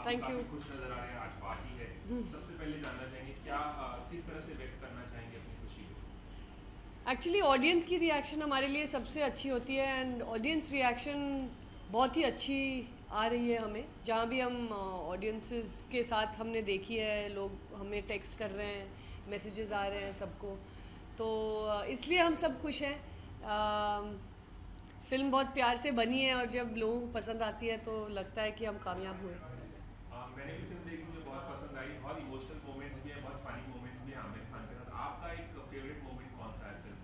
Thank you. काफी खुश नजर आ रहे हैं, आज पार्टी है। सबसे पहले जानना चाहेंगे क्या किस तरह से व्यक्त करना चाहेंगे अपनी खुशी को? एक्चुअली ऑडियंस की रिएक्शन हमारे लिए सबसे अच्छी होती है एंड ऑडियंस रिएक्शन बहुत ही अच्छी आ रही है हमें। जहाँ भी हम ऑडियंसेस के साथ हमने देखी है, लोग हमें टेक्स्ट कर रहे हैं, मैसेजेस आ रहे हैं सबको, तो इसलिए हम सब खुश हैं। फिल्म बहुत प्यार से बनी है और जब लोगों को पसंद आती है तो लगता है कि हम कामयाब हुए। मैंने भी फिल्म देखी, मुझे बहुत पसंद आई। बहुत इमोशनल मोमेंट्स भी हैं, बहुत फनी मोमेंट्स भी हैं आमिर खान के साथ। आपका एक फेवरेट मोमेंट कौन सा है फिल्म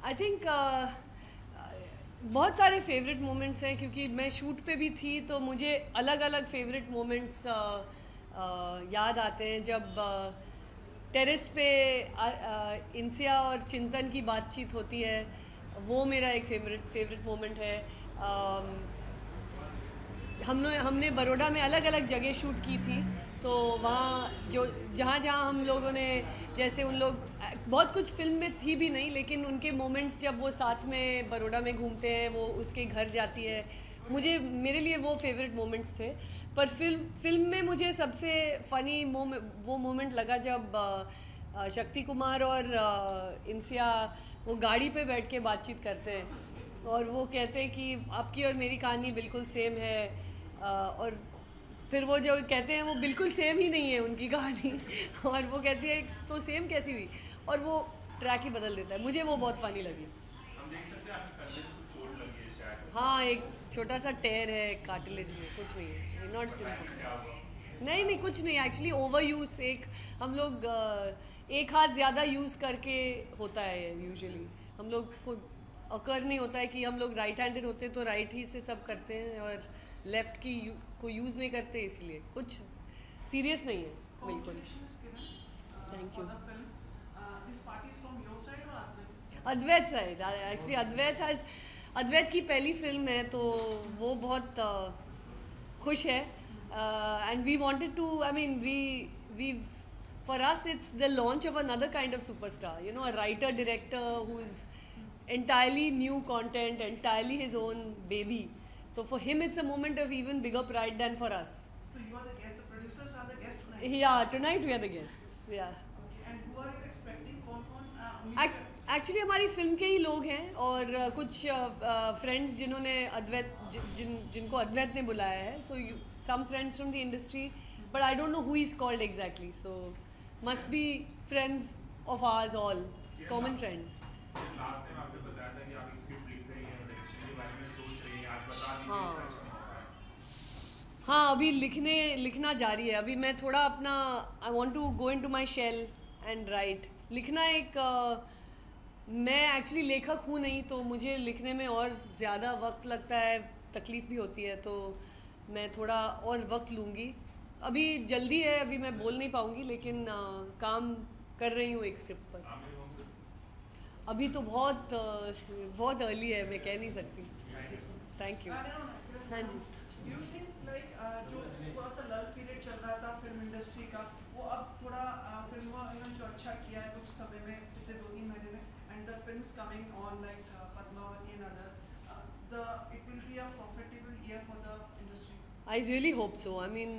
आई थिंक बहुत सारे फेवरेट मोमेंट्स हैं क्योंकि मैं शूट पे भी थी, तो मुझे अलग अलग फेवरेट मोमेंट्स याद आते हैं। जब टेरेस पे इंसिया और चिंतन की बातचीत होती है, वो मेरा एक फेवरेट मोमेंट है। हमने बड़ौदा में अलग अलग जगह शूट की थी, तो वहाँ जो जहाँ जहाँ हम लोगों ने, जैसे उन लोग बहुत कुछ फिल्म में थी भी नहीं, लेकिन उनके मोमेंट्स जब वो साथ में बड़ौदा में घूमते हैं, वो उसके घर जाती है, मुझे मेरे लिए वो फेवरेट मोमेंट्स थे। पर फिल्म में मुझे सबसे फ़नी वो मोमेंट लगा जब शक्ति कुमार और इंसिया वो गाड़ी पे बैठ के बातचीत करते हैं और वो कहते हैं कि आपकी और मेरी कहानी बिल्कुल सेम है, और फिर वो जो कहते हैं वो बिल्कुल सेम ही नहीं है उनकी कहानी और वो कहती है तो सेम कैसी हुई, और वो ट्रैक ही बदल देता है। मुझे वो बहुत फ़नी लगी। हम देख सकते हैं आपके कंधे पे कुछ चोट लगी है शायद। हाँ, एक छोटा सा टेयर है कार्टिलेज में, कुछ नहीं है, नॉट बताएं क्या हुआ? नहीं नहीं, कुछ नहीं, एक्चुअली ओवर यूज़। हम लोग एक हाथ ज़्यादा यूज़ करके होता है यूजुअली। हम लोग को अकर नहीं होता है कि हम लोग राइट हैंडेड होते हैं तो राइट ही से सब करते हैं और लेफ़्ट को यूज़ नहीं करते, इसलिए कुछ सीरियस नहीं है बिल्कुल। Congratulations, Kiran, thank for you. the film. This party is from your side or Advait? Advait side, actually Advait की पहली फिल्म है, तो वो बहुत खुश है। And we wanted to, I mean we for us it's the launch of another kind of superstar, you know, a writer director who is entirely new content, entirely his own baby. So for him it's a moment of even bigger pride than for us. So you are the guest. The producers are the guests tonight. Yeah, tonight we are the guests. Yeah. Okay. And who are you expecting? कौन-कौन उम्मीद है? Actually हमारी film के ही लोग हैं और कुछ friends जिन्होंने जिनको अद्वैत ने बुलाया है, so some friends from the industry, but I don't know who is called exactly, so must be friends of ours, all common friends. Last time आपने बताया था कि आप एक स्क्रिप्ट लिख रही हैं, डायरेक्शन के बारे में सोच रही हैं, आज बता दीजिए हाँ। इसका अच्छा मौका है। हाँ, अभी लिखना जारी है। अभी मैं थोड़ा अपना, I want to go into my shell and write. लिखना एक मैं एक्चुअली लेखक हूँ नहीं, तो मुझे लिखने में और ज़्यादा वक्त लगता है, तकलीफ़ भी होती है, तो मैं थोड़ा और वक्त लूँगी। अभी जल्दी है, अभी मैं बोल नहीं पाऊँगी, लेकिन काम कर रही हूँ एक स्क्रिप्ट पर। आमिर होंगे। अभी तो बहुत अर्ली है, मैं कह नहीं सकती। Thank you. हाँ जी। Do you think like जो थोड़ा सा lull period चल रहा था फिल्म इंडस्ट्री का, वो अब थोड़ा फिल्मों ने जो अच्छा किया है कुछ समय में, पिछले 2-3 महीने में, and the films coming on like Padmavati and others, it will be a profitable year for the industry. I really hope so. I mean,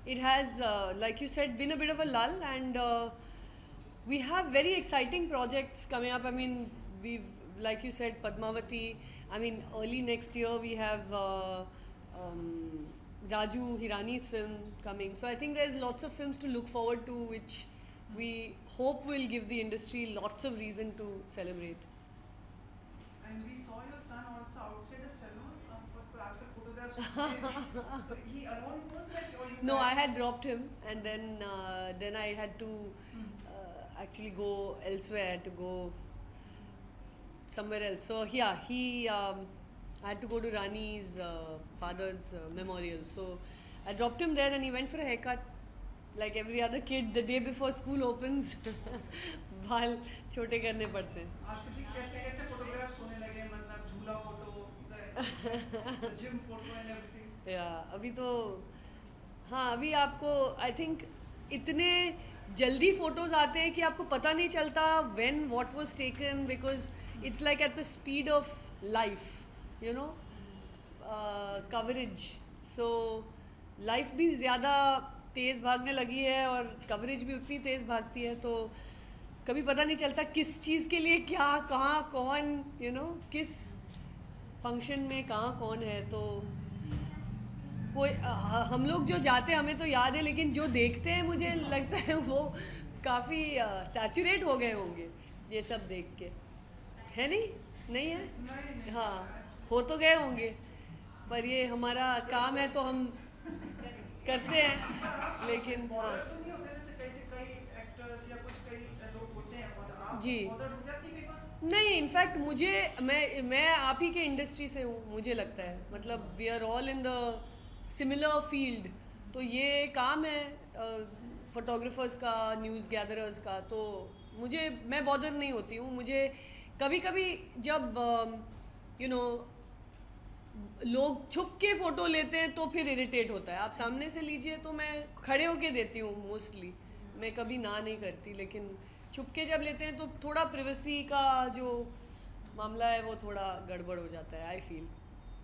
it has, like you said, been a bit of a lull, and we have very exciting projects coming up. I mean, like you said, Padmavati. I mean, early next year we have Raju Hirani's film coming. So I think there's lots of films to look forward to, which we hope will give the industry lots of reason to celebrate. And we saw your son also outside the salon, but आजकल photographs he alone was like, or you No, I guys- had dropped him, and then I had to actually go elsewhere. I had to go somewhere else. So yeah, I had to go to Rani's father's memorial. So I dropped him there, and he went for a haircut, like every other kid. The day before school opens, बाल छोटे करने पड़ते हैं। आजकल भी कैसे कैसे photographs होने लगे, मतलब झूला photo, gym photo and everything. या अभी तो हाँ, अभी आपको आई थिंक इतने जल्दी फोटोज आते हैं कि आपको पता नहीं चलता when what was taken, because it's like at the speed of life, coverage. So life भी ज़्यादा तेज़ भागने लगी है और कवरेज भी उतनी तेज़ भागती है, तो कभी पता नहीं चलता किस चीज़ के लिए क्या, कहाँ कौन, किस फंक्शन में कहाँ कौन है. तो कोई हम लोग जो जाते हैं हमें तो याद है, लेकिन जो देखते हैं मुझे लगता है वो काफ़ी सैचुरेट हो गए होंगे ये सब देख के. है नहीं है. नहीं हाँ, हो तो गए होंगे, पर ये हमारा काम है तो हम करते हैं. लेकिन हाँ बॉर्डर तो नहीं होते जैसे कई एक्टर्स या कुछ कई लोग होते हैं, और आप जी. बॉर्डर हो जाती है कई बार. नहीं, इनफैक्ट मैं आप ही के इंडस्ट्री से हूँ, मुझे लगता है. मतलब we are all in the similar field, तो ये काम है फोटोग्राफर्स का, न्यूज़ गैदरर्स का. तो मैं बॉदर नहीं होती हूँ. मुझे कभी कभी जब लोग छुप के फ़ोटो लेते हैं तो फिर इरिटेट होता है. आप सामने से लीजिए तो मैं खड़े होके देती हूँ मोस्टली, मैं कभी ना नहीं करती. लेकिन छुप के जब लेते हैं तो थोड़ा प्रिवेसी का जो मामला है वो थोड़ा गड़बड़ हो जाता है, I feel.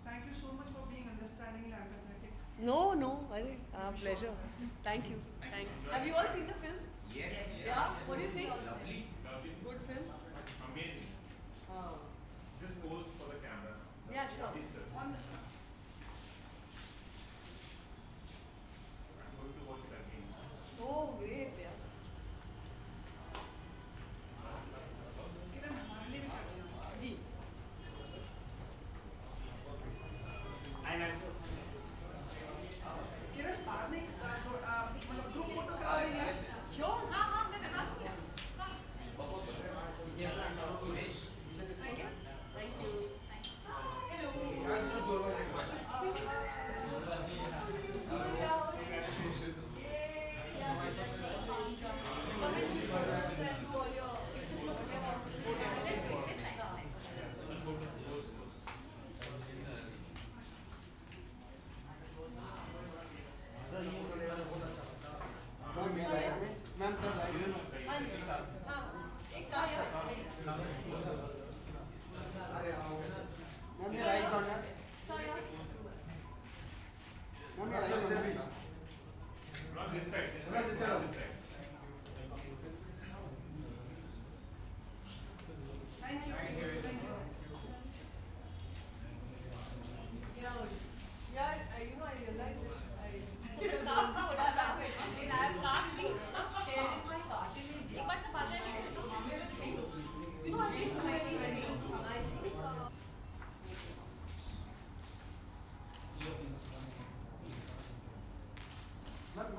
Thank you so much for being understanding and empathetic. No, अरे pleasure. Thank you. Thanks. Have you all seen the film? Yes. Yeah. What do you think? Lovely. Good film. Amazing. Just pose for the camera. Yeah, sure. Please, sir. On the spot. I'm going to watch it again. Oh, great. Yeah. Even हमारे लिए भी कर देना. जी. किरण बाद में मतलब group photo करा रही है. Sure. हाँ, मैं करा दूँगी. Thank you. मैम सर हाँ, एक साथ. अरे आओ मैम, ये राइट कॉर्नर. मैम ये right corner. From this side. This From side. this side. This side. Thank you. Thank you. Yeah, I realized it. The last photo that I explained, I have lastly shared in my cartilage. But the other thing, I think very, very, I think. Ma'am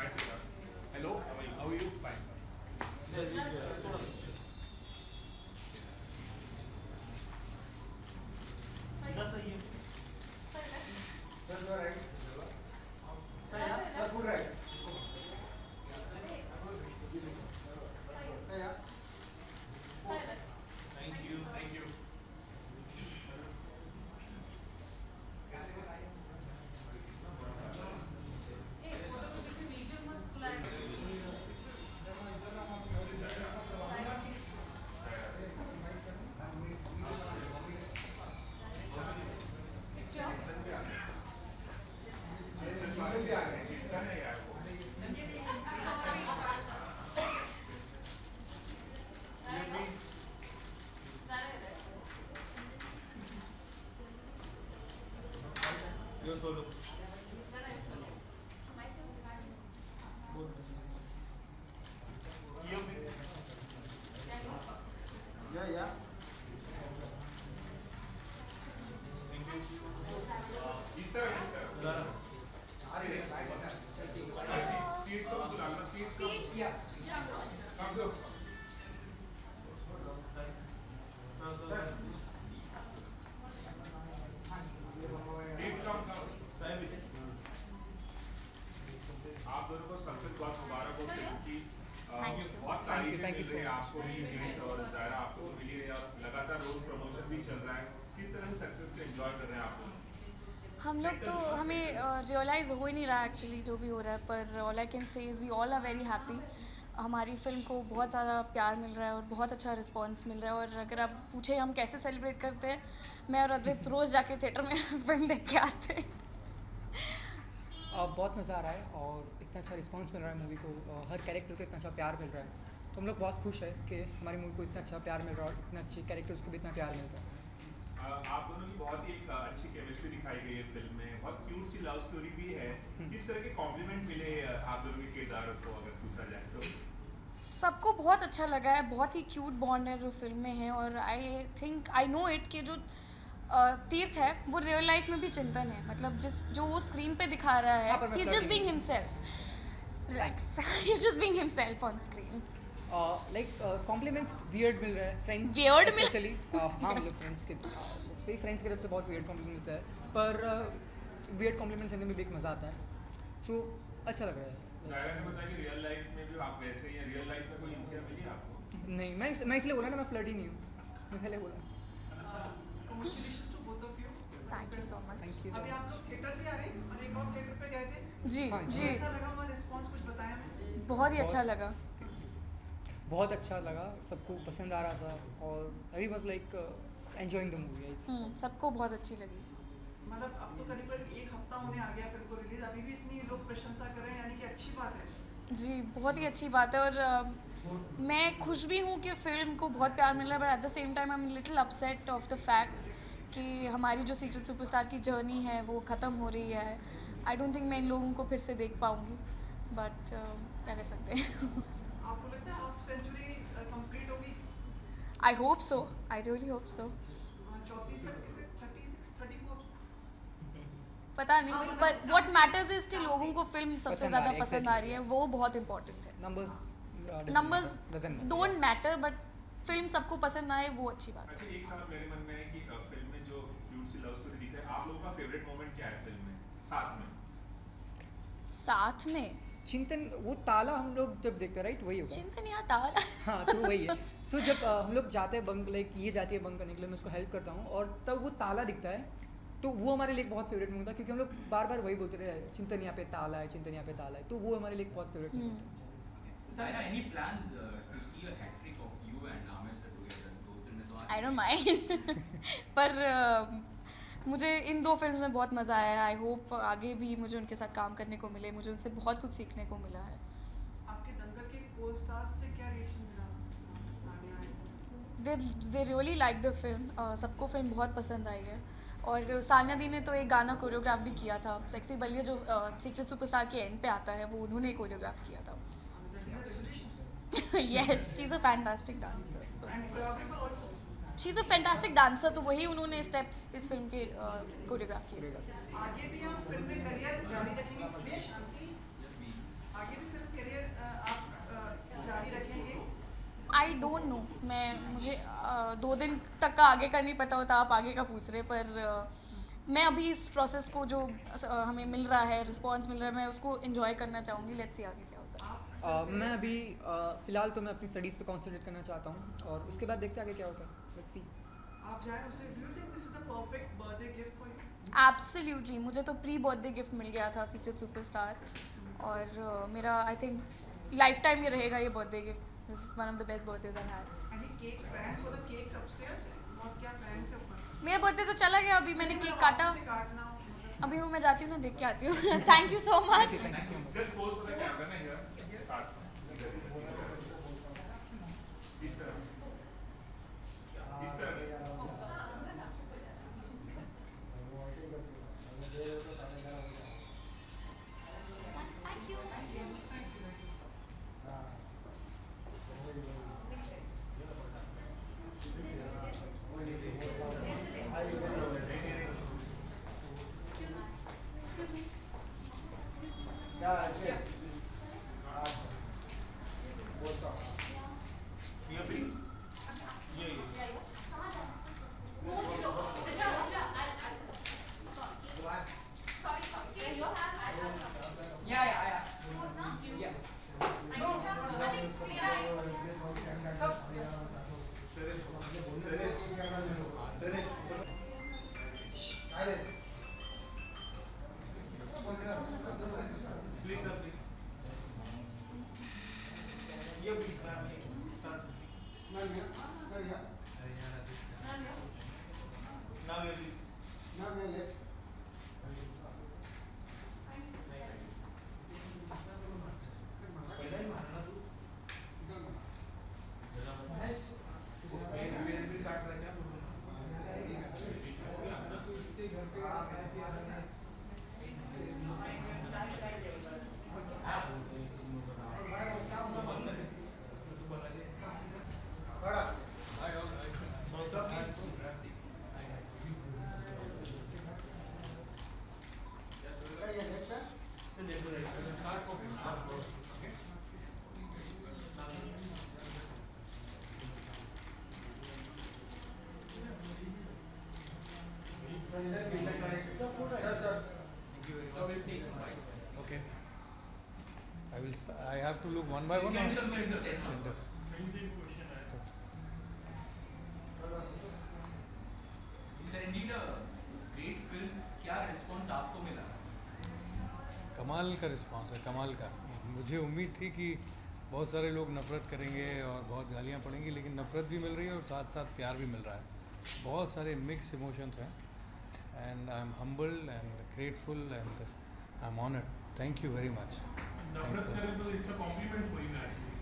Hi, Siddharth. Hello. How are you? Fine. Sir you are right. Sir full right. Thank you. Thank you. या इस तरह. Feet को बुलाना. Feet को. Come go. Feet come. आप दोनों को सबसे बहुत मुबारक हो फिल्म की. बहुत तारीफ है. आपको भी हिट और दायरा आपको तो मिली है और लगातार रोज प्रमोशन भी चल रहा है, किस तरह से सक्सेस को एंजॉय कर रहे हैं आप लोग? हम लोग तो हमें रियलाइज़ हो ही नहीं रहा एक्चुअली जो भी हो रहा है, पर all I can say is we all are very happy. हमारी फ़िल्म को बहुत ज़्यादा प्यार मिल रहा है और बहुत अच्छा रिस्पांस मिल रहा है। और अगर आप पूछे हम कैसे सेलिब्रेट करते हैं, मैं और अद्वैत रोज़ जाके थिएटर में फिल्म देख के आते हैं। बहुत मज़ा आ रहा है और इतना अच्छा रिस्पांस मिल रहा है मूवी को, हर कैरेक्टर को इतना अच्छा प्यार मिल रहा है, तो हम लोग बहुत खुश है कि हमारी मूवी को इतना अच्छा प्यार मिल रहा है और इतने अच्छे कैरेक्टर्स को भी इतना प्यार मिल रहा है। आप दोनों की बहुत ही एक अच्छी केमिस्ट्री दिखाई गई है फिल्म में, बहुत क्यूट सी लव स्टोरी भी है। किस तरह के कॉम्प्लीमेंट मिले आप दोनों के किरदारों को अगर पूछा जाए तो? सबको बहुत अच्छा लगा है, बहुत ही क्यूट बॉन्ड है जो फिल्म में है। और आई थिंक आई नो इट कि जो तीर्थ है वो रियल लाइफ में भी चिंतन है, मतलब जो वो स्क्रीन पे दिखा रहा है, he is just being himself, relax, he is just being himself on screen. Like compliments weird मिल रहा है, फ्रेंड्स Weird मिल स्पेशली हाँ मतलब फ्रेंड्स के सही, फ्रेंड्स की तरफ से बहुत वियर्ड कॉम्प्लीमेंट मिलता है, पर वियर्ड कॉम्प्लीमेंट्स देने में भी एक मज़ा आता है, तो अच्छा लग रहा है। दायरा ने बताया कि रियल लाइफ में भी आप वैसे ही हैं, रियल लाइफ में कोई इंसिडेंट मिली आपको? नहीं, मैं इसलिए बोला ना, मैं फ्लर्ट ही नहीं हूँ, मैं पहले बोला। Congratulations to both of you. Thank you so much. Thank you. अभी आप लोग थिएटर से आ रहे हैं और एक और थिएटर पे गए थे, जी हाँ, जी, कैसा लगा वहाँ रिस्पांस, कुछ बताया हमें? बहुत ही अच्छा लगा। बहुत अच्छा लगा, सबको पसंद आ रहा था और I was like enjoying the movie. सबको बहुत अच्छी लगी। मतलब अब तो करीब करीब एक हफ्ता होने आ गया फिल्म को रिलीज, अभी भी इतनी लोग प्रशंसा कर रहे हैं, यानी कि अच्छी बात है। जी, बहुत ही अच्छी बात है। और मैं खुश भी हूँ कि फ़िल्म को बहुत प्यार मिल रहा है, but at the same time I am little upset of the fact कि हमारी जो सीक्रेट सुपरस्टार की जर्नी है वो ख़त्म हो रही है। आई डोंट थिंक मैं इन लोगों को फिर से देख पाऊँगी, बट क्या कर सकते हैं। आपको लगता है हाफ सेंचुरी कंप्लीट होगी? I hope so, I really hope so. 34 तक, 36, 34? पता नहीं, पर व्हाट मैटर्स इज़ कि लोगों को फिल्म सबसे पसंद आ ज़्यादा रही है, पसंद आ रही है, वो बहुत इंपॉर्टेंट है। Numbers don't matter, but film सबको पसंद आए वो अच्छी बात है। अच्छा, एक सवाल मेरे मन में है कि फिल्म में जो क्यूट सी लव स्टोरी दिख रही है, आप लोगों का फेवरेट मोमेंट क्या है फिल्म में साथ में? साथ में चिंतन, वो ताला हम लोग जब देखते हैं राइट, वही होगा। चिंतन या ताला। हाँ तो वही है। सो जब हम लोग जाते हैं बंक, लाइक ये जाती है बंक करने के लिए, मैं उसको हेल्प करता हूँ और तब वो ताला दिखता है, तो वो हमारे लिए एक बहुत फेवरेट मोमेंट था, क्योंकि हम लोग बार बार वही बोलते रहे, चिंतन यहाँ पे ताला है, चिंतन यहाँ पे ताला है, तो वो हमारे लिए एक बहुत फेवरेट मोमेंट है। Zaira, any plans to see a hat trick of you and Aamir sir together? दो फिल्में तो आई डोंट माइंड, पर मुझे इन दो फिल्म में बहुत मज़ा आया है। आई होप आगे भी मुझे उनके साथ काम करने को मिले, मुझे उनसे बहुत कुछ सीखने को मिला है। आपके दंगल के को स्टार्स से क्या रिएक्शन मिला? सानिया है, they really like the film, सबको फिल्म बहुत पसंद आई है। और सानिया दी ने तो एक गाना कोरियोग्राफ भी किया था, सेक्सी बलिया जो सीक्रेट सुपरस्टार के एंड पे आता है, वो उन्होंने कोरियोग्राफ किया था। Yes, she's a fantastic dancer. So and choreographer also. she's a fantastic dancer, तो वही उन्होंने स्टेप्स इस फिल्म के कोरियोग्राफ किए। आगे भी आप फिल्म में करियर जारी रखेंगे? प्लीज शांति। आगे भी फिल्म करियर आप जारी रखेंगे? आई डोंट नो, मुझे 2 दिन तक का आगे का नहीं पता होता, आप आगे का पूछ रहे, पर मैं अभी इस प्रोसेस को जो हमें मिल रहा है, रिस्पॉन्स मिल रहा है, मैं उसको एंजॉय करना चाहूँगी। लेट्स सी आगे क्या होता है। मैं अभी फ़िलहाल तो मैं अपनी स्टडीज़ पे कॉन्सेंट्रेट करना चाहता हूँ और उसके बाद देखते हैं आगे क्या होता है। Let's see. आप जाएं उसे, do you think this is the perfect birthday gift for you? Absolutely, मुझे तो प्री बर्थडे गिफ्ट मिल गया था सीक्रेट सुपरस्टार, और मेरा आई थिंक लाइफ टाइम ये रहेगा ये birthday gift. This is one of the best birthdays I had. Any cake plans for the cake upstairs? और क्या प्लान्स है ऊपर? मेरा बर्थडे तो चला गया, अभी मैंने केक काटा, से काटना हो, मतलब अभी मैं जाती हूँ ना, देख के आती हूँ। Thank you so much. Just pose for the camera ना हियर साथ इस तरह Okay. I have to look one by one. Center. Is there indeed a great film? क्या रिस्पॉन्स आपको मिला? कमाल का रिस्पांस है, कमाल का। मुझे उम्मीद थी कि बहुत सारे लोग नफ़रत करेंगे और बहुत गालियाँ पड़ेंगी, लेकिन नफ़रत भी मिल रही है और साथ साथ प्यार भी मिल रहा है। बहुत सारे मिक्स इमोशंस हैं and I M humbled and grateful and I am honoured. Thank you very much.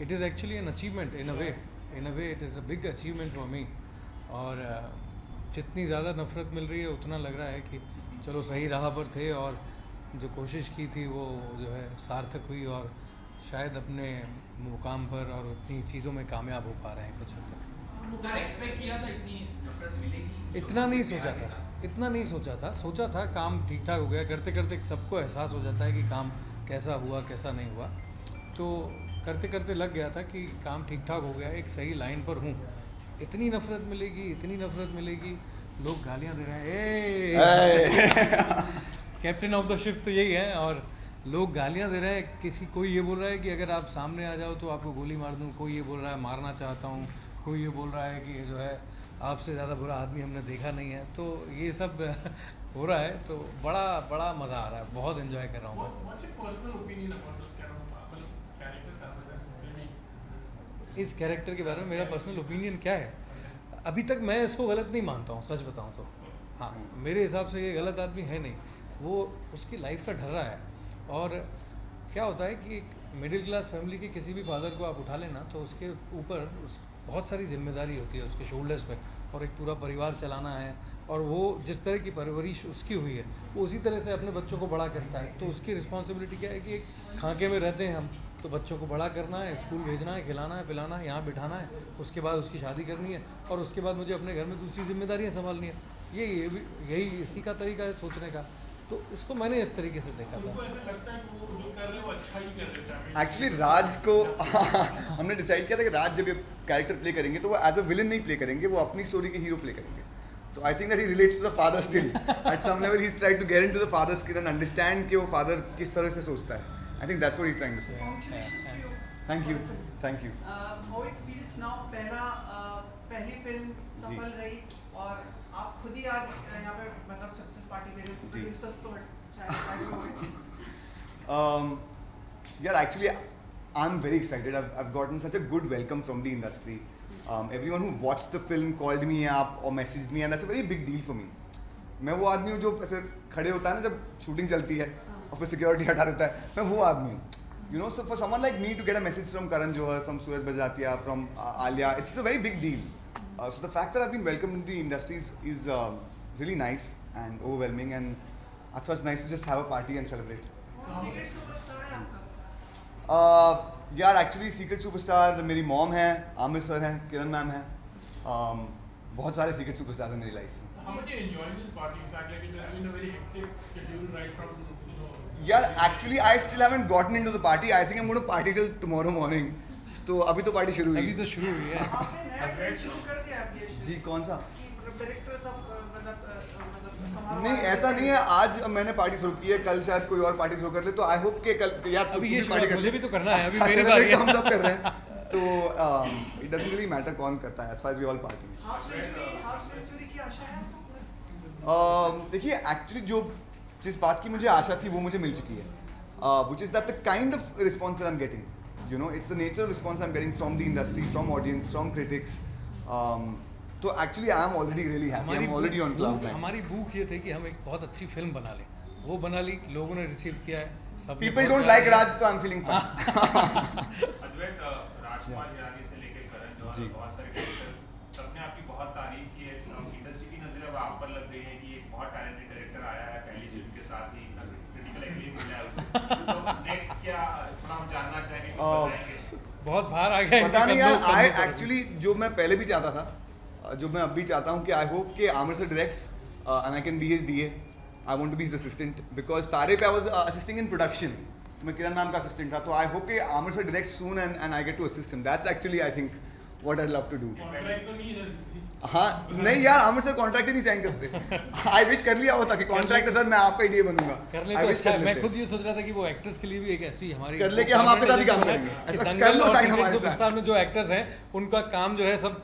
It is actually an achievement in a way it is a big achievement for me. और जितनी ज़्यादा नफ़रत मिल रही है उतना लग रहा है कि चलो सही राह पर थे और जो कोशिश की थी वो जो है सार्थक हुई और शायद अपने मुकाम पर और उतनी चीज़ों में कामयाब हो पा रहे हैं कुछ हद तक। सर एक्सपेक्ट किया था इतनी नफरत मिलेगी? इतना नहीं सोचा था। सोचा था काम ठीक ठाक हो गया, करते करते सबको एहसास हो जाता है कि काम कैसा हुआ कैसा नहीं हुआ, तो करते करते लग गया था कि काम ठीक ठाक हो गया, एक सही लाइन पर हूँ। इतनी नफ़रत मिलेगी, लोग गालियाँ दे रहे हैं कैप्टन ऑफ द शिप तो यही है, और लोग गालियाँ दे रहे हैं। कोई ये बोल रहा है कि अगर आप सामने आ जाओ तो आपको गोली मार दूँ, कोई ये बोल रहा है मारना चाहता हूँ, कोई ये बोल रहा है कि जो है आपसे ज़्यादा बुरा आदमी हमने देखा नहीं है। तो ये सब हो रहा है, तो बड़ा मज़ा आ रहा है, बहुत एंजॉय कर रहा हूँ इस कैरेक्टर के बारे में। मेरा पर्सनल ओपिनियन क्या है, अभी तक मैं इसको गलत नहीं मानता हूँ, सच बताऊँ तो। हाँ, मेरे हिसाब से ये गलत आदमी है नहीं, वो उसकी लाइफ का ढर्रा है। और क्या होता है कि एक मिडिल क्लास फैमिली के किसी भी फादर को आप उठा लेना तो उसके ऊपर बहुत सारी जिम्मेदारी होती है उसके शोल्डर्स पे, और एक पूरा परिवार चलाना है। और वो जिस तरह की परवरिश उसकी हुई है वो उसी तरह से अपने बच्चों को बड़ा करता है। तो उसकी रिस्पॉन्सिबिलिटी क्या है कि एक खांके में रहते हैं हम, तो बच्चों को बड़ा करना है, स्कूल भेजना है, खिलाना है, पिलाना है, यहाँ बिठाना है, उसके बाद उसकी शादी करनी है, और उसके बाद मुझे अपने घर में दूसरी जिम्मेदारियाँ संभालनी है। यही इसी का तरीका है सोचने का। तो इसको मैंने इस तरीके से देखा था। एक्चुअली राज को हमने डिसाइड किया था कि राज जब ये कैरेक्टर प्ले करेंगे तो वो एज अ विलन नहीं प्ले करेंगे, वो अपनी स्टोरी के हीरो प्ले करेंगे। तो I think that he relates to the father still at some level. He is trying to get into the father skin and understand कि वो फादर किस तरह से सोचता है। I think that's what he is trying to say. Thank you. Mohit please now पहली film सफल रही और आप खुद ही आज यहाँ पे मतलब सक्सेस पार्टी दे रहे हो, प्रोड्यूसर्स तो Yeah, actually, I'm very excited. I've gotten such a good welcome from the industry. Everyone who watched the film called me up or messaged me, and that's a very big deal for me. मैं वो आदमी हूँ जो ऐसे खड़े होता है ना जब शूटिंग चलती है और फिर सिक्योरिटी हटा देता है, मैं वो आदमी हूँ. You know, so for someone like me to get a message from Karan Johar, from Suraj Bajatia, from Alia, it's a very big deal. So the fact that I've been welcomed into the industry is really nice and overwhelming, and I thought it's nice to just have a party and celebrate. Secret superstar है आपका? यार actually secret superstar मेरी mom है, Aamir sir हैं, किरण ma'am हैं, बहुत सारे secret superstar हैं मेरी लाइफ में. How much you enjoy this party? In fact, like it has been a very hectic schedule right from, you know. यार actually I still haven't gotten into the party. I think I am going to party till tomorrow morning. तो अभी तो party शुरू हुई. अभी तो शुरू हुई है. आपने नया ट्रेंड शुरू कर दिया आपके जी, कौन सा? कि डायरेक्टर सब मतलब समारोह नहीं, ऐसा नहीं है. आज मैंने पार्टी शुरू की है, कल शायद कोई और पार्टी शुरू कर ले. तो आई होप कि कल यार अभी ये पार्टी मुझे भी तो करना है, अभी मेरी बारी है. हम सब कर रहे हैं. तो इट डजंट रियली मैटर कौन करता है, as far as we all party. Half century की आशा है आपको? देखिए एक्चुअली जिस बात की मुझे आशा थी वो मुझे मिल चुकी है. Which is that the kind of response that I'm getting, you know, it's the nature of response I'm getting from the industry, from audience, from critics. तो actually I am already really happy, I am already on cloud nine. हमारी भूख ये थी कि हम एक बहुत अच्छी फिल्म बना लें, वो बना ली, लोगों ने रिसीव किया है, सब पीपल डोंट लाइक राज, तो आई एम फीलिंग फाइन. अद्वैत, राजकुमार हिरानी से लेकर करण जौहर, बहुत सारे कैरेक्टर्स, सबने आपकी बहुत तारीफ की है. इंडस्ट्री की नजर अब आप पर लग गई है कि एक बहुत टैलेंटेड डायरेक्टर आया है, पहली फिल्म के साथ ही क्रिटिकल एक्लेम मिला है उसे. तो नेक्स्ट क्या थोड़ा हम जानना चाहेंगे, कुछ बताएंगे? बहुत बाहर आ गया पता नहीं यार. आई एक्चुअली जो मैं पहले भी चाहता था, जो मैं अब भी चाहता हूँ कि आई होप कि Aamir sir directs and I can be his DA. I want to be his assistant because Taare पे I was assisting in production. तो मैं किरण मैम का असिस्टेंट था. तो आई होप कि Aamir sir direct soon and I get to assist him. That's actually I think what I love to do. हाँ नहीं यार, आमिर सर कॉन्ट्रैक्ट ही नहीं साइन करते. आई विश कर लिया होता कि कॉन्ट्रैक्ट सर मैं आपका डीए बनूंगा. करने तो अच्छा, मैं खुद ये सोच रहा था कि वो एक्टर्स के लिए भी एक ऐसी हमारी कर ले कि हम आपके साथ ही काम करेंगे. ऐसा कर लो साइन हमारे साथ. में जो एक्टर्स हैं उनका काम जो है सब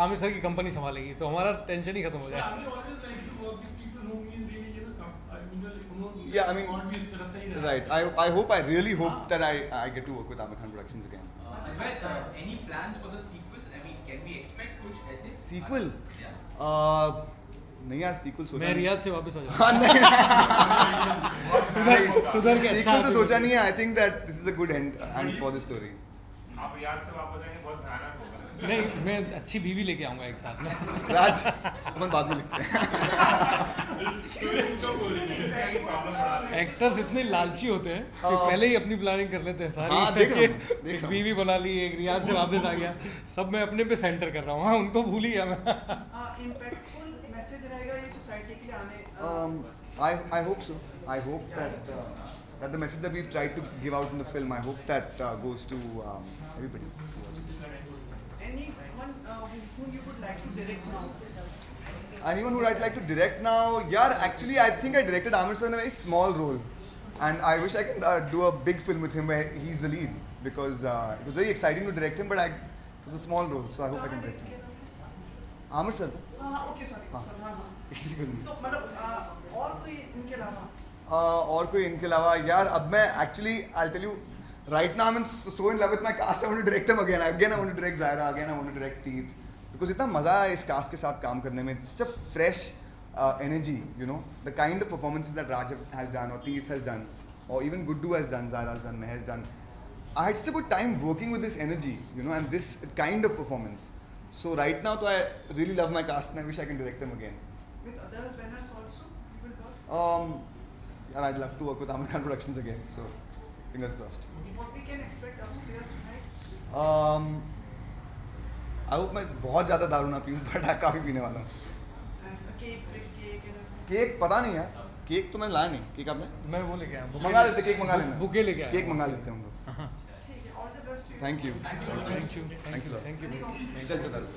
आमिर सर की कंपनी संभालेगी, तो हमारा टेंशन ही खत्म हो जाए. Yeah, I mean, right. I hope, I really hope that I get to work with Amir Khan Productions again. Any plans for the sequel? I mean, can we expect कुछ ऐसे? Sequel? Yeah. नहीं यार, sequel सोचा मैं नहीं. Riyadh से वापस आ जाऊँ. हाँ नहीं. सुधर के Sequel तो सोचा नहीं है. I think that this is a good end for the story. आप याद से वापस आएंगे, बहुत भयानक होगा. नहीं, मैं अच्छी बीवी लेके आऊँगा एक साथ में. राज अपन बाद में लिखते हैं. एक्टर्स इतने लालची होते हैं कि पहले ही अपनी प्लानिंग कर लेते हैं सारी. हाँ, देख रहा हूँ, देख एक रहा हूँ. बीवी बना ली, एक रियाद से वापस आ गया, सब मैं अपने पे सेंटर कर रहा हूँ. हाँ, उनको भूल ही गया मैं. इम्पैक्टफुल मैसेज रहेगा ये सोसाइटी के लिए आने. I hope so. I hope that the message that we've tried to give out in the film, I hope that goes to everybody who watches. Anyone whom you would like to direct now? Anyone who I'd like to direct now? Yeah, actually, I think I directed Amir sir in a very small role, and I wish I could do a big film with him where he's the lead, because it was very exciting to direct him, but it was a small role, so I hope I can direct him. Amir sir. हाँ okay sorry. हाँ हाँ. किसी को नहीं. तो मतलब और कोई इनके अलावा? और कोई इनके अलावा यार, अब मैं actually I tell you right now I am so in love with my cast. I want to direct him again I want to direct Zaira again. I want to direct तीत, बिकॉज इतना मज़ा है इस कास्ट के साथ काम करने में. It's a fresh energy, you know, the kind of performances that Raj has done और तीत हैज़ डन और even Guddu has done, Zaira has done, मैं has done. I had such a good time working with this energy, you know, and this kind of performance. So right now, I really love my cast and I wish I can direct them again. With other banners also, you will work? Yeah, I'd love to work with Amir Khan Productions again. So, fingers crossed. What we can expect upstairs tonight? I hope मैं बहुत ज़्यादा दारू ना पीऊँ, but I काफ़ी पीने वाला हूँ. And cake, big cake and cake पता नहीं यार, केक तो मैंने लाया नहीं. केक आपने? मैं वो लेके आया. मंगा लेते, केक मंगा लेना. बुके लेके आया. केक मंगा लेते हैं हम लोग. ठीक है. All the best to you. Thank you. Thank you. चल दारू.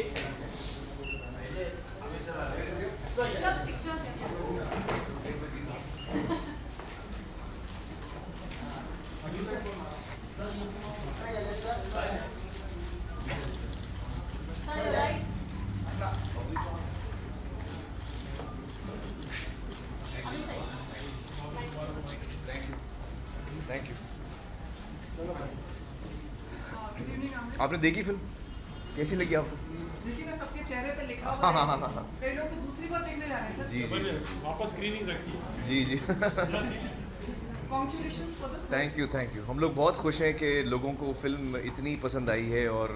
Sir, आपने Thank you. good evening Aamir. आपने देखी फिल्म? कैसी लगी आपको? देखिए ना, सबके चेहरे पे लिखा हाँ, हुआ हाँ, है. हाँ, हाँ. कई लोग तो दूसरी बार देखने जा रहे हैं सर. जी वापस स्क्रीनिंग रखी है. जी. Congratulations for the film. Thank you. हम लोग बहुत खुश हैं कि लोगों को फिल्म इतनी पसंद आई है और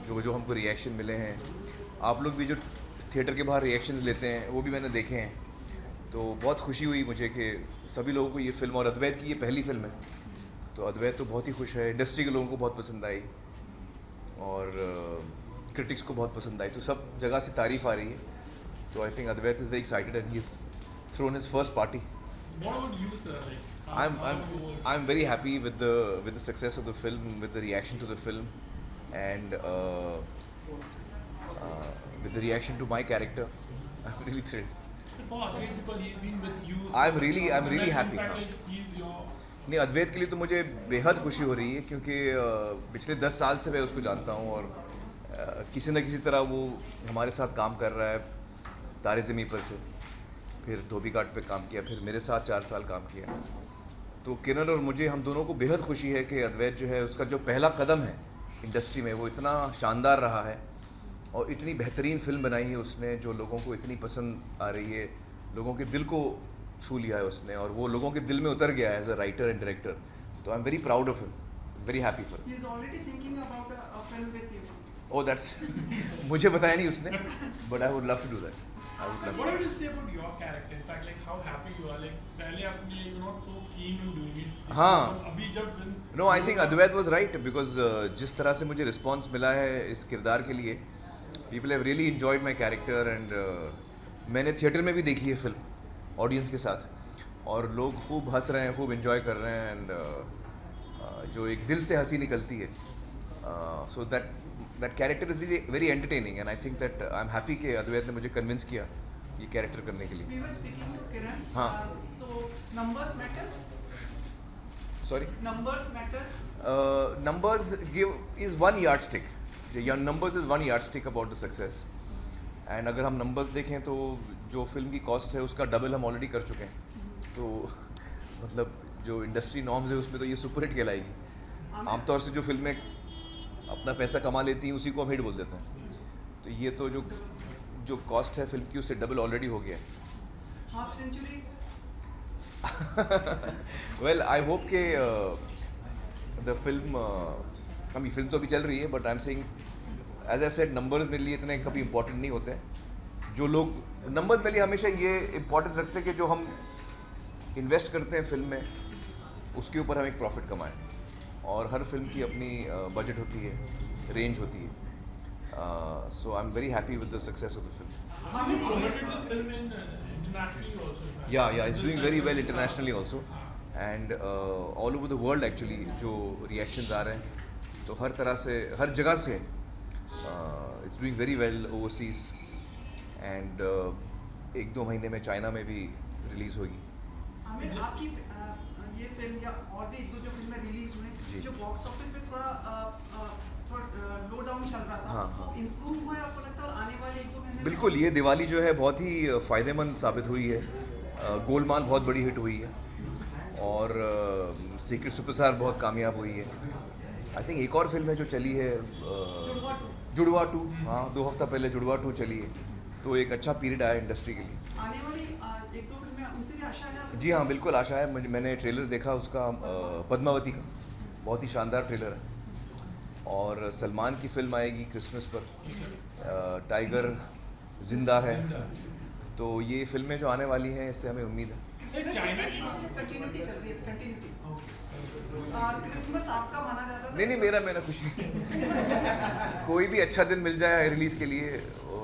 जो हमको रिएक्शन मिले हैं, आप लोग भी जो थिएटर के बाहर रिएक्शंस लेते हैं वो भी मैंने देखे हैं. तो बहुत खुशी हुई मुझे कि सभी लोगों को ये फ़िल्म, और अद्वैत की ये पहली फ़िल्म है, तो अद्वैत तो बहुत ही खुश है, इंडस्ट्री के लोगों को बहुत पसंद आई और क्रिटिक्स को बहुत पसंद आई, तो सब जगह से तारीफ़ आ रही है. तो I think Advait is very excited and he is thrown his first party. What would you say? Like, I'm very happy with the success of the film, with the reaction to the film, and with the reaction to my character. I'm really thrilled. for Advait, because he's been with you. I'm really happy. In fact, like, he's your. नहीं, अद्वैत के लिए तो मुझे बेहद खुशी हो रही है क्योंकि पिछले 10 साल से मैं उसको जानता हूँ और किसी न किसी तरह वो हमारे साथ काम कर रहा है. तारे ज़मीं पर से फिर धोबी घाट पे काम किया, फिर मेरे साथ 4 साल काम किया. तो किरण और मुझे, हम दोनों को बेहद खुशी है कि अद्वैत जो है उसका जो पहला कदम है इंडस्ट्री में वो इतना शानदार रहा है और इतनी बेहतरीन फिल्म बनाई है उसने जो लोगों को इतनी पसंद आ रही है, लोगों के दिल को छू लिया है उसने और वो लोगों के दिल में उतर गया है as a writer and director. तो I am very proud of him, very happy for him. He is already thinking about a film with you. Oh, that's मुझे बताया नहीं उसने, but I would love to do that. I would love What to. would you say about your character? In fact, like how happy you are. Like पहले आपने you're not so keen on doing it. हाँ. अभी जब No, I think Advait was right because जिस तरह से मुझे response मिला है इस किरदार के लिए, people have really enjoyed my character and मैंने थिएटर में भी देखी है फिल्म ऑडियंस के साथ और लोग खूब हंस रहे हैं, खूब एंजॉय कर रहे हैं एंड जो एक दिल से हंसी निकलती है, so that character is very entertaining and I think that I am happy कि अद्वैत ने मुझे कन्विंस किया ये कैरेक्टर करने के लिए. We were speaking to Kiran. हाँ. So numbers matters. Sorry? Numbers matters. Numbers is one yardstick. Yeah, numbers is one yardstick about the success. And अगर हम numbers देखें तो जो फिल्म की कॉस्ट है उसका डबल हम ऑलरेडी कर चुके हैं. तो मतलब जो इंडस्ट्री नॉर्म्स है उसमें तो ये सुपर हिट कहलाएगी. आमतौर से जो फिल्में अपना पैसा कमा लेती हैं उसी को हम हिट बोल देते हैं. तो ये तो जो कॉस्ट है फिल्म की उससे डबल ऑलरेडी हो गया है. Half century. Well I hope के द फिल्म अभी फिल्म तो अभी चल रही है but I am saying as I said numbers मेरे लिए इतने कभी इंपॉर्टेंट नहीं होते हैं. जो लोग नंबर्स मेरे लिए हमेशा ये इंपॉर्टेंस रखते हैं कि जो हम इन्वेस्ट करते हैं फिल्म में उसके ऊपर हम एक प्रॉफिट कमाएं और हर फिल्म की अपनी बजट होती है, रेंज होती है. So I am very happy with the success of the film. promoted this film in internationally also. Yeah, it's doing very well internationally also and all over the world actually जो reactions आ रहे हैं तो हर तरह से हर जगह से it's doing very well overseas and 1-2 महीने में चाइना में भी रिलीज़ होगी. हमें आपकी ये फिल्म या और भी 1-2 जो फिल्में रिलीज हुई जो बॉक्स ऑफिस पे थोड़ा लो डाउन चल रहा था, हाँ. वो इम्प्रूव हुआ है आपको लगता है और आने वाले 1-2 महीने में? बिल्कुल, ये दिवाली जो है बहुत ही फ़ायदेमंद साबित हुई है. गोलमाल बहुत बड़ी हिट हुई है और सीक्रेट सुपरस्टार बहुत कामयाब हुई है. आई थिंक एक और फिल्म है जो चली है जुड़वा 2. हाँ, 2 हफ्ता पहले जुड़वा 2 चली है. तो एक अच्छा पीरियड आया इंडस्ट्री के लिए. आने वाली 1-2 फिल्में उनसे भी आशा है? जी हाँ, बिल्कुल आशा है. मैंने ट्रेलर देखा उसका पद्मावती का, बहुत ही शानदार ट्रेलर है. और सलमान की फिल्म आएगी क्रिसमस पर, टाइगर जिंदा है. तो ये फिल्में जो आने वाली हैं इससे हमें उम्मीद है. कंटिन्यूटी कर रही है, कंटिन्यूटी. क्रिसमस आपका माना जाता था? नहीं, मेरा कुछ नहीं. कोई भी अच्छा दिन मिल जाए रिलीज़ के लिए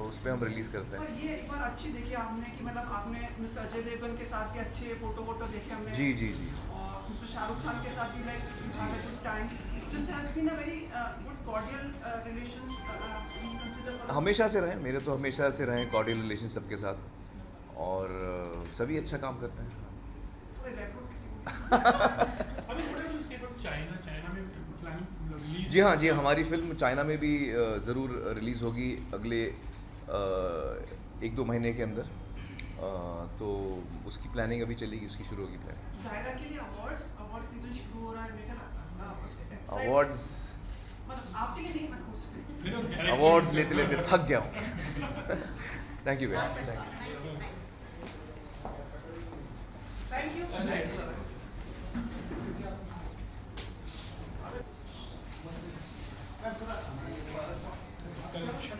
उस पर हम रिलीज़ करते हैं. और ये एक बार अच्छी देखी आपने कि मतलब आपने मिस्टर अजय देवगन के साथ भी अच्छे फोटो देखे हमने. जी. और मिस्टर शाहरुख खान के साथ भी like good time. This has been a very good cordial relations. हमेशा से रहे, मेरे तो हमेशा से रहे कॉर्डियल रिलेशन सबके साथ और सभी अच्छा काम करते हैं. अभी what do you say about China? China में planning release? जी हाँ, हमारी फिल्म चाइना में भी ज़रूर रिलीज़ होगी अगले 1-2 महीने के अंदर. तो उसकी प्लानिंग अभी चलेगी, उसकी शुरू होगी प्लानिंग. ज़ायरा के लिए अवार्ड सीजन शुरू हो रहा है. अवार्ड्स मतलब आपके लिए नहीं, मैं अवार्ड्स लेते थक गया हूँ. Thank you guys. Thank you. Collection.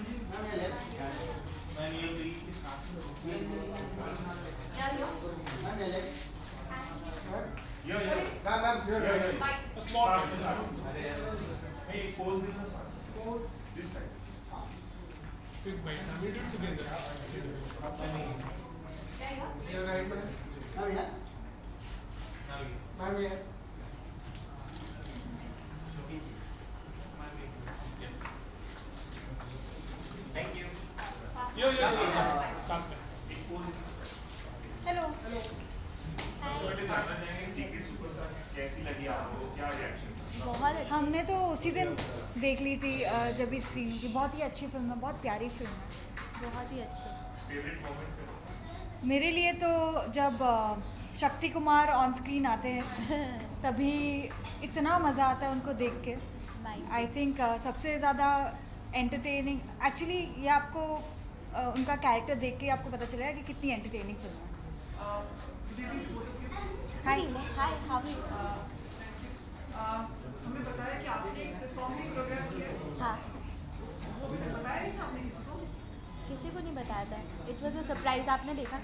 Quick bite. We do it together. You're right, man. Oh yeah. Thank you. Hello कैसी लगी आपको, क्या रिएक्शन? बहुत अच्छी। हमने तो उसी दिन देख ली थी जब भी स्क्रीनिंग की। बहुत ही अच्छी फिल्म है, बहुत प्यारी फिल्म है। बहुत ही अच्छी। Favourite moment? मेरे लिए तो जब शक्ति कुमार ऑन स्क्रीन आते हैं तभी इतना मज़ा आता है उनको देख के। आई थिंक सबसे ज़्यादा एंटरटेनिंग एक्चुअली ये आपको उनका कैरेक्टर देख के आपको पता चलेगा कि कितनी एंटरटेनिंग फिल्म है। हाय हाय हाउ हमें बताया कि आपने एक सॉन्ग भी कोरियोग्राफ किया है। हाँ, वो हमें बताया नहीं था आपने किसी को? किसी को नहीं बताया था। It was a surprise. आपने देखा?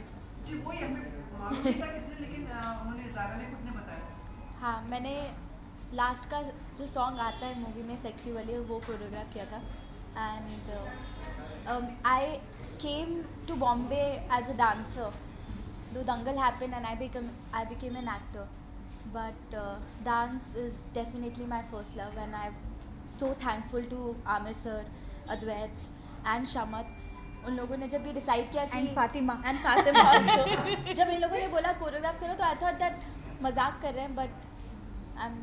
जी वही हमें मालूम नहीं था किसी ने, लेकिन उन्होंने ज़ारा ने खुद ने बताया। हाँ, मैंने लास्ट का जो सॉन्ग आता है मूवी में सेक्सी वाली वो कोरियोग्राफ किया था। And I came to Bombay as a dancer though Dangal happen and I became an actor, but dance is definitely my first love and I'm so thankful to Amir sir, Advait and Shamat. उन लोगों ने जब ये decide किया कि and Fatima also जब इन लोगों ने बोला कोरियोग्राफ करो तो आई थॉट दैट मजाक कर रहे हैं, but I am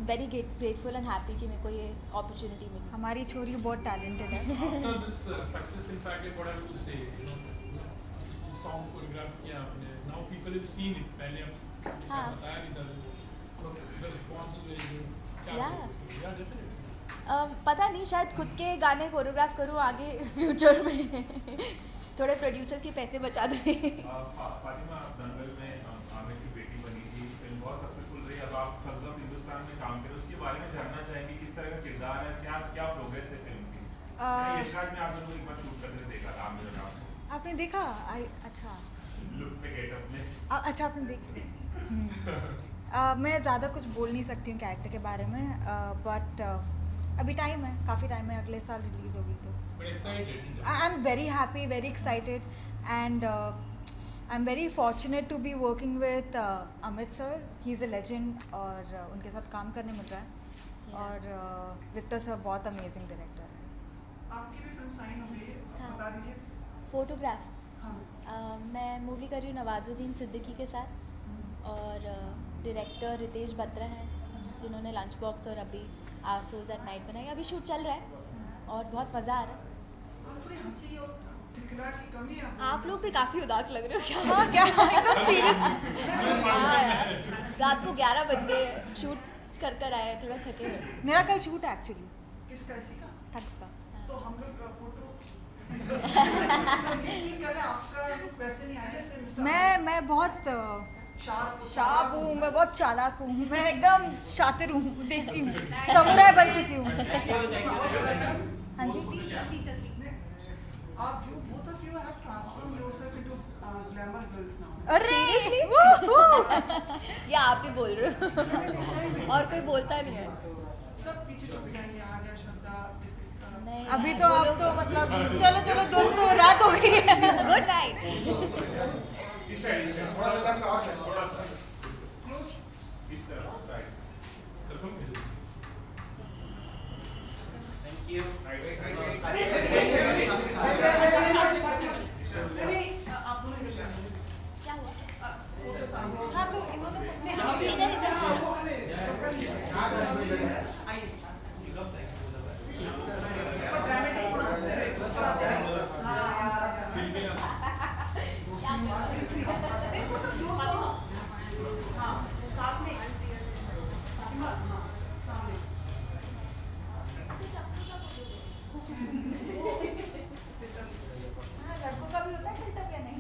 very grateful and happy कि मेरे को ये अपॉर्चुनिटी मिली। हमारी छोरी बहुत टैलेंटेड है। After this success, in fact, like what I would say, song choreograph किया आपने. Now people have seen it. पहले आप हाँ. बताया नहीं था. The response is very good. क्या Yeah. बोलते हो? Yeah, definitely. पता नहीं, शायद खुद के गाने कोरियोग्राफ करूँ आगे फ्यूचर में थोड़े प्रोड्यूसर्स के पैसे बचा दें। फातिमा, दंगल में आमिर की बेटी बनी थी, फिल्म बहुत सक्सेसफुल रही। अब आप थग्स ऑफ हिंदुस्तान में काम करें, उसके बारे में जानना चाहेंगे किस तरह का किरदार है, क्या प्रोग्रेस है फिल्म की? यशराज में आप लोगों को एक बार शूट करते देखा था आमिर और आपको। आपने देखा? अच्छा लुक पे गेटअप में। अच्छा आपने देख मैं ज़्यादा कुछ बोल नहीं सकती हूँ कैरेक्टर के बारे में, बट अभी टाइम है, काफ़ी टाइम है, अगले साल रिलीज़ होगी तो। But excited. I am very happy, very excited and I am very fortunate to be working with Amit sir. He is a legend और उनके साथ काम करने मिल रहा है। और विक्टर सर बहुत अमेजिंग डायरेक्टर है। आपकी भी फिल्म साइन हो गई है, हाँ. बता दीजिए। फोटोग्राफ हाँ. मैं मूवी कर रही हूँ नवाजुद्दीन सिद्दीकी के साथ और डायरेक्टर रितेश बत्रा हैं जिन्होंने लंच बॉक्स और अभी आवर सोल्स एट नाइट बनाई। अभी शूट चल रहा है और बहुत मज़ा आ रहा है। थोड़ी हंसी और खिलखिलाहट की कमी है आप लोग भी काफ़ी उदास लग रहे हो क्या? हाँ क्या एकदम सीरियस। हाँ यार, रात को 11 बज गए, शूट कर आए, थोड़ा थके हुए। मेरा कल शूट है एक्चुअली, किसका इसी का? थक्स का। तो हम लोग फोटो आपका वैसे नहीं आया से मिस्टर मैं बहुत शार्प हूँ, मैं बहुत चालाक हूँ, मैं एकदम शातिर हूँ, देखती हूँ, समुराय बन चुकी हूँ। हाँ जी। आप you both of you have transformed yourself into glamour girls now. अरे या आप ही बोल रहे हो और कोई बोलता नहीं है। सब पीछे छूट जाएंगे, आर्या, श्रद्धा, दीपिका। नहीं, अभी तो आप तो मतलब चलो दोस्तों रात हो गई है। Good night. इस साइड थोड़ा सा इस तरफ साइड। Thank you. नहीं, आप दोनों इधर जाइए। क्या हुआ? फोटो सामने। हाँ तो इन्होंने इधर आइए। ड्रामेटिक थोड़ा हंसते रहे, मुस्कुराते रहे। हाँ यार। नहीं, तो दोस्तों। हाँ, साथ में। फातिमा, हाँ, सामने। लड़कों का भी होता है सेटअप या नहीं?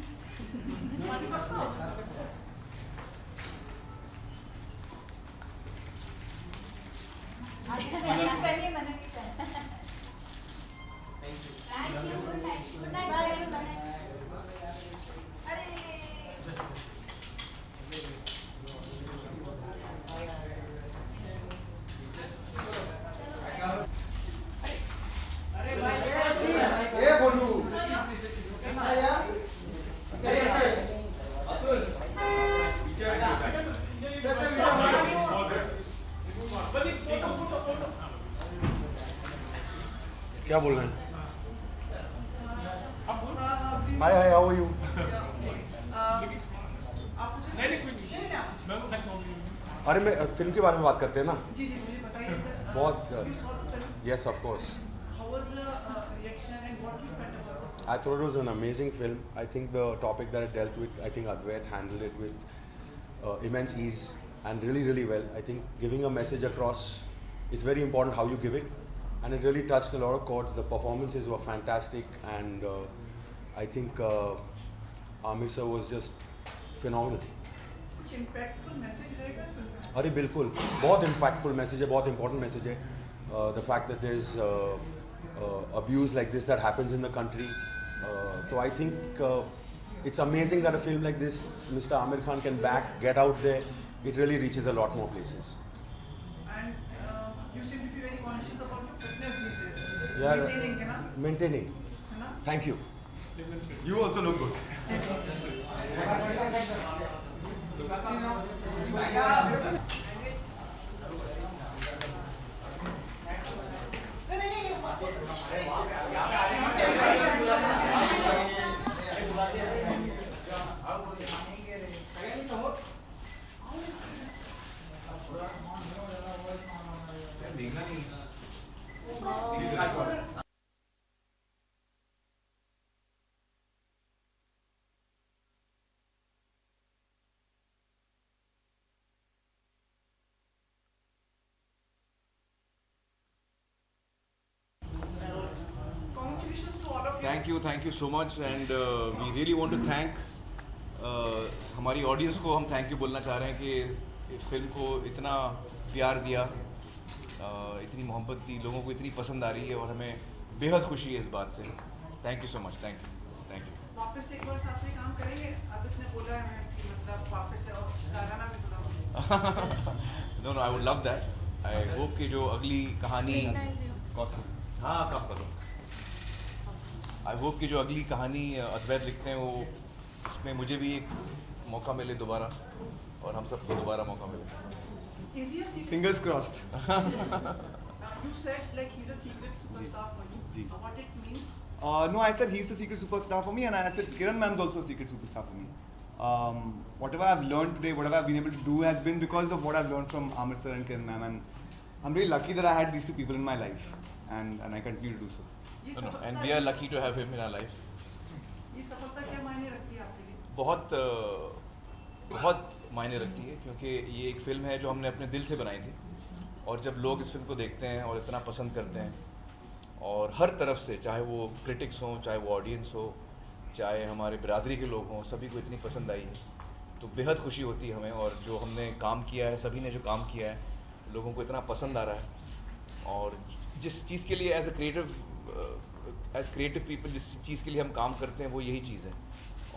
आज इसने जीन्स पहनी है, मैंने नहीं पहनी। Thank you. Good night. Good night. अरे क्या बोल रहे हैं? हाय हाय, हाउ आर यू? अरे मैं फिल्म के बारे में बात करते हैं ना? जी जी, मुझे बताइए सर। बहुत yes of course. How was the reaction and what you felt about it? I thought it was an amazing film. I think the topic that it dealt with, I think Advait handled it with immense ease and really, really well. I think giving a message across, it's very important how you give it, and it really touched a lot of chords. The performances were fantastic, and I think Amir sir was just phenomenal. कुछ impactful message रहेगा इस film में? अरे बिल्कुल, बहुत impactful message है, बहुत important message है. The fact that there's abuse like this that happens in the country. So I think it's amazing that a film like this, Mr. Amir Khan can get out there. It really reaches a lot more places. And you seem to be very conscious about your fitness these days. Yeah, Maintaining, है ना? maintaining. है ना? Thank you. You also look good. Congratulations to all of you. Thank you so much and we really want to thank हमारी audience को हम thank you बोलना चाह रहे हैं कि इस फिल्म को इतना प्यार दिया, इतनी मोहब्बत दी, लोगों को इतनी पसंद आ रही है और हमें बेहद खुशी है इस बात से. Thank you so much. Thank you. वापस से एक बार साथ में काम करेंगे? आदित्य ने बोला है कि मतलब वापस से और गाना भी बुलाओ. No I would love that. I hope कि जो अगली कहानी हाँ कब करो आई होप कि जो अगली कहानी अद्वैत लिखते हैं वो उसमें मुझे भी एक मौका मिले दोबारा और हम सबको दोबारा मौका मिले. Is he a secret? Fingers crossed. You said like he's a secret superstar for you. Ji. What it means? No, I said he's the secret superstar for me, and I said Kiran ma'am's also a secret superstar for me. Whatever I've learned today, whatever I've been able to do has been because of what I've learned from Amir sir and Kiran ma'am, and I'm really lucky that I had these two people in my life, and I continue to do so. ये No, सफलता and we are lucky to have him in our life. ये सफलता क्या मायने रखती है आपके लिए? बहुत मायने रखती है क्योंकि ये एक फ़िल्म है जो हमने अपने दिल से बनाई थी और जब लोग इस फिल्म को देखते हैं और इतना पसंद करते हैं और हर तरफ से, चाहे वो क्रिटिक्स हों, चाहे वो ऑडियंस हो, चाहे हमारे बिरादरी के लोग हों, सभी को इतनी पसंद आई है तो बेहद खुशी होती है हमें. और जो हमने काम किया है, सभी ने जो काम किया है, लोगों को इतना पसंद आ रहा है और जिस चीज़ के लिए एज क्रिएटिव पीपल जिस चीज़ के लिए हम काम करते हैं वो यही चीज़ है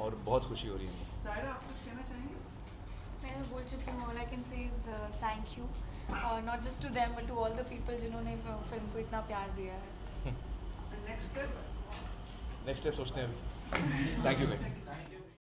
और बहुत खुशी हो रही है. ज़ाहिरा आप कुछ कहना चाहेंगे? मैं बोल चुकी हूँ. All I can say is thank you, not just to them but to all the people जिन्होंने फिल्म को इतना प्यार दिया है. नेक्स्ट स्टेप नेक्स्ट स्टेप सोचते हैं. Thank you.